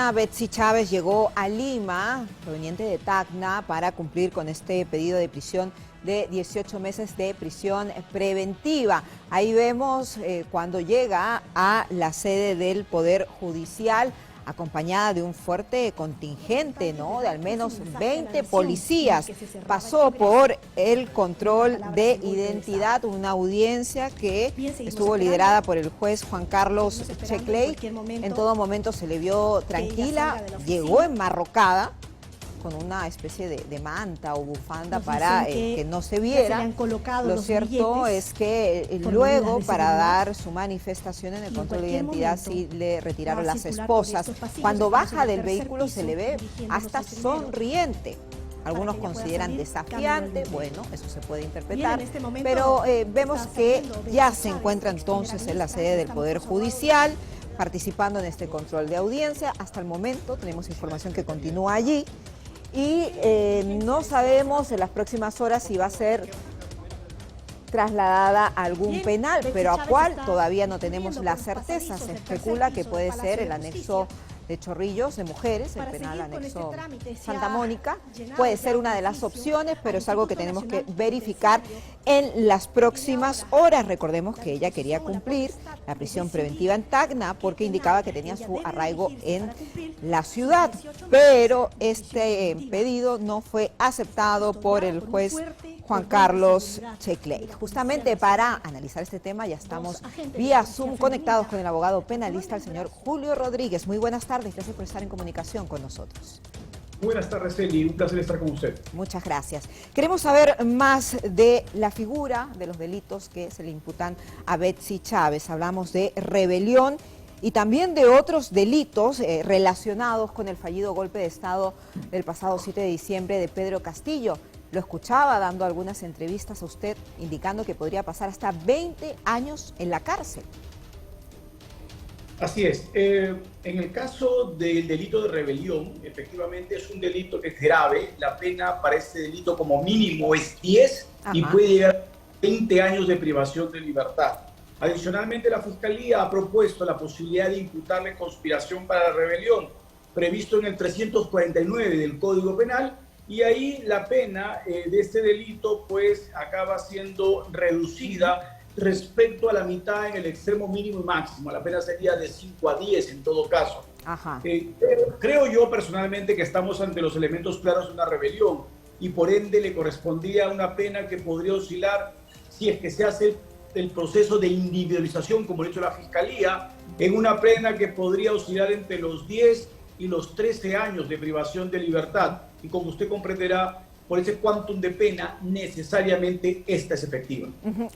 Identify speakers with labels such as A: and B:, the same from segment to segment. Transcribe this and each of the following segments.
A: niña Betsy Chávez llegó a Lima, proveniente de Tacna, para cumplir con este pedido de prisión de 18 meses de prisión preventiva. Ahí vemos cuando llega a la sede del Poder Judicial, acompañada de un fuerte contingente, ¿no? De al menos 20 policías. Pasó por el control de identidad, una audiencia que estuvo liderada por el juez Juan Carlos Checley. En todo momento se le vio tranquila, llegó enmarrocada con una especie de manta o bufanda para que no se viera. Lo cierto es que luego, para dar su manifestación en el control de identidad, sí le retiraron las esposas. Cuando baja del vehículo se le ve hasta sonriente. Algunos consideran desafiante, bueno, eso se puede interpretar, pero vemos que ya se encuentra entonces en la sede del Poder Judicial, participando en este control de audiencia. Hasta el momento tenemos información que continúa allí. Y no sabemos en las próximas horas si va a ser trasladada a algún penal, pero a cuál todavía no tenemos la certeza. Se especula que puede ser el anexo de Chorrillos de mujeres, el penal anexo Santa Mónica. Puede ser una de las opciones, pero es algo que tenemos que verificar en las próximas horas. Recordemos que ella quería cumplir la prisión preventiva en Tacna porque indicaba que tenía su arraigo en la ciudad, pero este pedido no fue aceptado por el juez Juan Carlos Checley. Justamente para analizar este tema ya estamos vía Zoom conectados con el abogado penalista, el señor Julio Rodríguez. Muy buenas tardes, gracias por estar en comunicación con nosotros.
B: Buenas tardes, Eli, un placer estar con usted.
A: Muchas gracias. Queremos saber más de la figura de los delitos que se le imputan a Betsy Chávez. Hablamos de rebelión y también de otros delitos relacionados con el fallido golpe de Estado del pasado 7 de diciembre de Pedro Castillo. Lo escuchaba dando algunas entrevistas a usted, indicando que podría pasar hasta 20 años en la cárcel.
B: Así es. En el caso del delito de rebelión, efectivamente es un delito que es grave. La pena para este delito como mínimo es 10 y puede llegar a 20 años de privación de libertad. Adicionalmente, la Fiscalía ha propuesto la posibilidad de imputarle conspiración para la rebelión, previsto en el 349 del Código Penal, y ahí la pena de este delito pues acaba siendo reducida respecto a la mitad en el extremo mínimo y máximo. La pena sería de 5 a 10 en todo caso. Creo yo personalmente que estamos ante los elementos claros de una rebelión y por ende le correspondía una pena que podría oscilar, si es que se hace el proceso de individualización como lo ha hecho la Fiscalía, en una pena que podría oscilar entre los 10 y los 13 años de privación de libertad. Y como usted comprenderá, por ese quantum de pena, necesariamente esta es efectiva.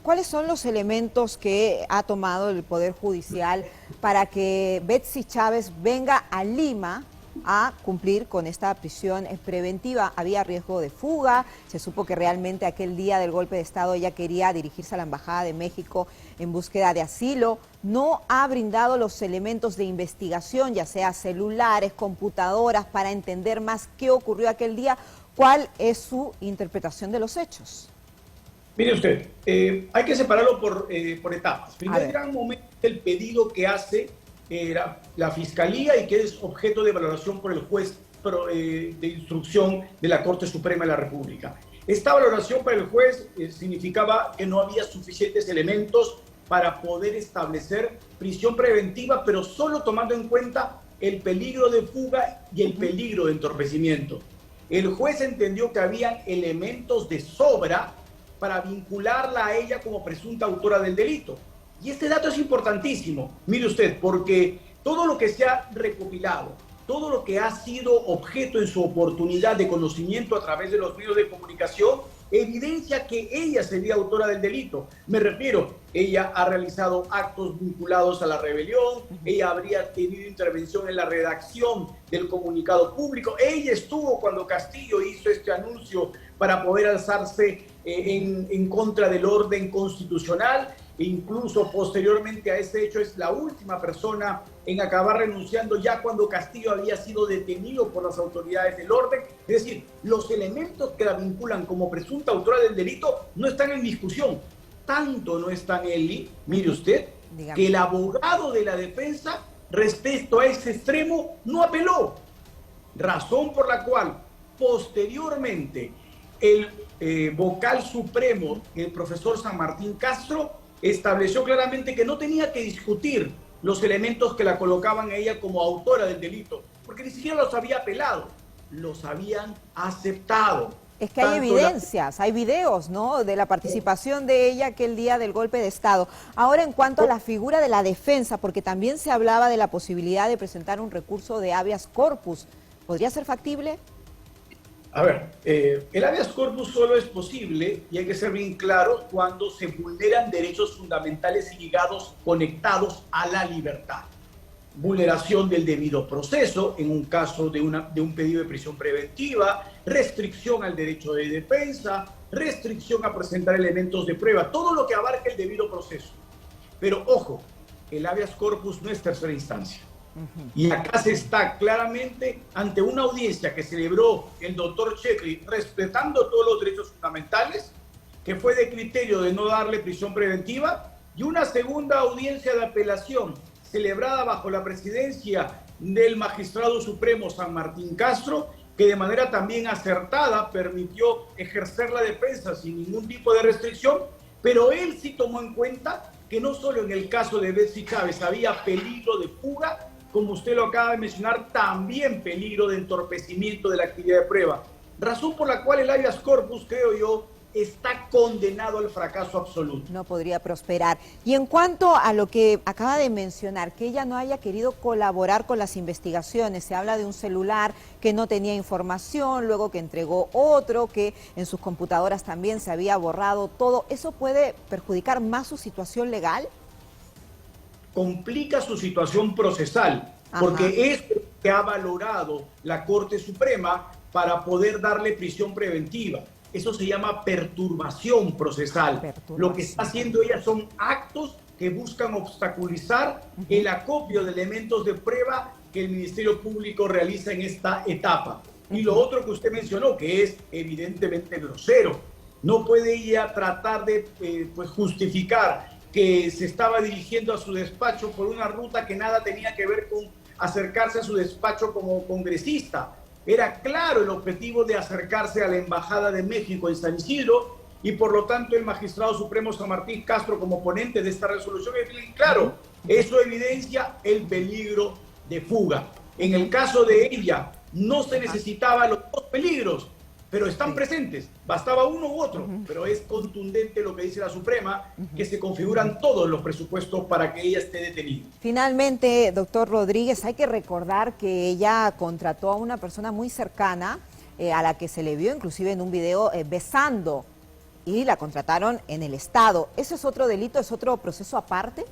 A: ¿Cuáles son los elementos que ha tomado el Poder Judicial para que Betsy Chávez venga a Lima a cumplir con esta prisión preventiva? ¿Había riesgo de fuga? Se supo que realmente aquel día del golpe de Estado ella quería dirigirse a la Embajada de México en búsqueda de asilo. No ha brindado los elementos de investigación, ya sea celulares, computadoras, para entender más qué ocurrió aquel día. ¿Cuál es su interpretación de los hechos?
B: Mire usted, hay que separarlo por etapas. Primer gran momento, el pedido que hace la Fiscalía y que es objeto de valoración por el juez de instrucción de la Corte Suprema de la República. Esta valoración para el juez significaba que no había suficientes elementos para poder establecer prisión preventiva, pero solo tomando en cuenta el peligro de fuga y el peligro de entorpecimiento. El juez entendió que habían elementos de sobra para vincularla a ella como presunta autora del delito. Y este dato es importantísimo, mire usted, porque todo lo que se ha recopilado, todo lo que ha sido objeto en su oportunidad de conocimiento a través de los medios de comunicación, evidencia que ella sería autora del delito. Me refiero, ella ha realizado actos vinculados a la rebelión, ella habría tenido intervención en la redacción del comunicado público, ella estuvo cuando Castillo hizo este anuncio para poder alzarse en contra del orden constitucional, e incluso posteriormente a ese hecho es la última persona en acabar renunciando ya cuando Castillo había sido detenido por las autoridades del orden. Es decir, los elementos que la vinculan como presunta autora del delito no están en discusión. Tanto no están, Eli, mire usted, que el abogado de la defensa respecto a ese extremo no apeló, razón por la cual posteriormente el vocal supremo, el profesor San Martín Castro, estableció claramente que no tenía que discutir los elementos que la colocaban a ella como autora del delito, porque ni siquiera los había apelado, los habían aceptado.
A: Es que hay evidencias, hay videos, ¿no?, de la participación de ella aquel día del golpe de Estado. Ahora, en cuanto a la figura de la defensa, porque también se hablaba de la posibilidad de presentar un recurso de habeas corpus, ¿podría ser factible?
B: A ver, el habeas corpus solo es posible, y hay que ser bien claro, cuando se vulneran derechos fundamentales y ligados, conectados a la libertad. Vulneración del debido proceso, en un caso de un pedido de prisión preventiva, restricción al derecho de defensa, restricción a presentar elementos de prueba, todo lo que abarca el debido proceso. Pero ojo, el habeas corpus no es tercera instancia. Y acá se está claramente ante una audiencia que celebró el doctor Checli, respetando todos los derechos fundamentales, que fue de criterio de no darle prisión preventiva, y una segunda audiencia de apelación celebrada bajo la presidencia del magistrado supremo San Martín Castro, que de manera también acertada permitió ejercer la defensa sin ningún tipo de restricción, pero él sí tomó en cuenta que no solo en el caso de Betsy Chávez había peligro de fuga, como usted lo acaba de mencionar, también peligro de entorpecimiento de la actividad de prueba. Razón por la cual el habeas corpus, creo yo, está condenado al fracaso absoluto.
A: No podría prosperar. Y en cuanto a lo que acaba de mencionar, que ella no haya querido colaborar con las investigaciones, se habla de un celular que no tenía información, luego que entregó otro, que en sus computadoras también se había borrado todo. ¿Eso puede perjudicar más su situación legal?
B: Complica su situación procesal, porque es lo que ha valorado la Corte Suprema para poder darle prisión preventiva. Eso se llama perturbación procesal. Lo que está haciendo ella son actos que buscan obstaculizar el acopio de elementos de prueba que el Ministerio Público realiza en esta etapa. Y lo otro que usted mencionó, que es evidentemente grosero. No puede ella tratar de justificar que se estaba dirigiendo a su despacho por una ruta que nada tenía que ver con acercarse a su despacho como congresista. Era claro el objetivo de acercarse a la Embajada de México en San Isidro, y por lo tanto el magistrado supremo San Martín Castro, como ponente de esta resolución, es bien claro, eso evidencia el peligro de fuga. En el caso de ella no se necesitaban los dos peligros, pero están presentes, bastaba uno u otro, pero es contundente lo que dice la Suprema, que se configuran todos los presupuestos para que ella esté detenida.
A: Finalmente, doctor Rodríguez, hay que recordar que ella contrató a una persona muy cercana, a la que se le vio inclusive en un video besando, y la contrataron en el Estado. ¿Eso es otro delito, es otro proceso aparte?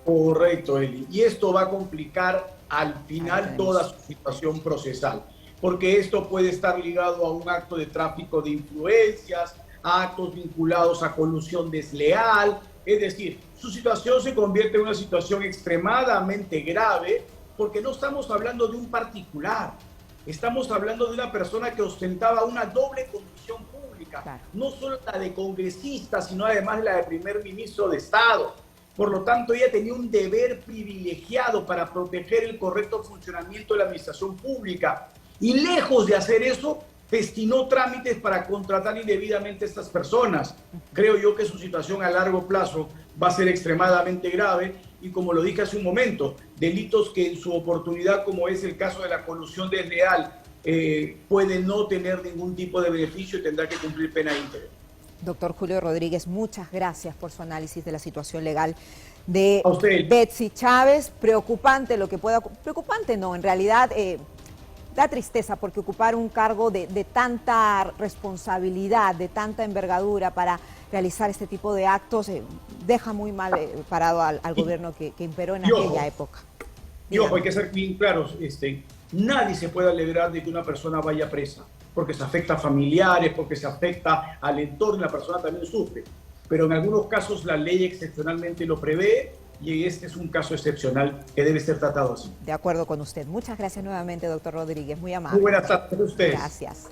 B: Correcto, Eli, y esto va a complicar al final toda su situación procesal, porque esto puede estar ligado a un acto de tráfico de influencias, a actos vinculados a colusión desleal, es decir, su situación se convierte en una situación extremadamente grave, porque no estamos hablando de un particular, estamos hablando de una persona que ostentaba una doble condición pública, no solo la de congresista, sino además la de primer ministro de Estado. Por lo tanto, ella tenía un deber privilegiado para proteger el correcto funcionamiento de la administración pública. Y lejos de hacer eso, destinó trámites para contratar indebidamente a estas personas. Creo yo que su situación a largo plazo va a ser extremadamente grave, y como lo dije hace un momento, delitos que en su oportunidad, como es el caso de la colusión desleal, puede no tener ningún tipo de beneficio y tendrá que cumplir pena íntegra.
A: Doctor Julio Rodríguez, muchas gracias por su análisis de la situación legal de Betsy Chávez. Preocupante lo que pueda... Preocupante no, en realidad... da tristeza, porque ocupar un cargo de tanta responsabilidad, de tanta envergadura para realizar este tipo de actos, deja muy mal parado al gobierno que imperó en aquella época.
B: Y ojo, hay que ser bien claros, nadie se puede alegrar de que una persona vaya presa, porque se afecta a familiares, porque se afecta al entorno, y la persona también sufre. Pero en algunos casos la ley excepcionalmente lo prevé, y este es un caso excepcional que debe ser tratado así.
A: De acuerdo con usted. Muchas gracias nuevamente, doctor Rodríguez. Muy amable.
B: Muy buenas tardes a ustedes.
A: Gracias.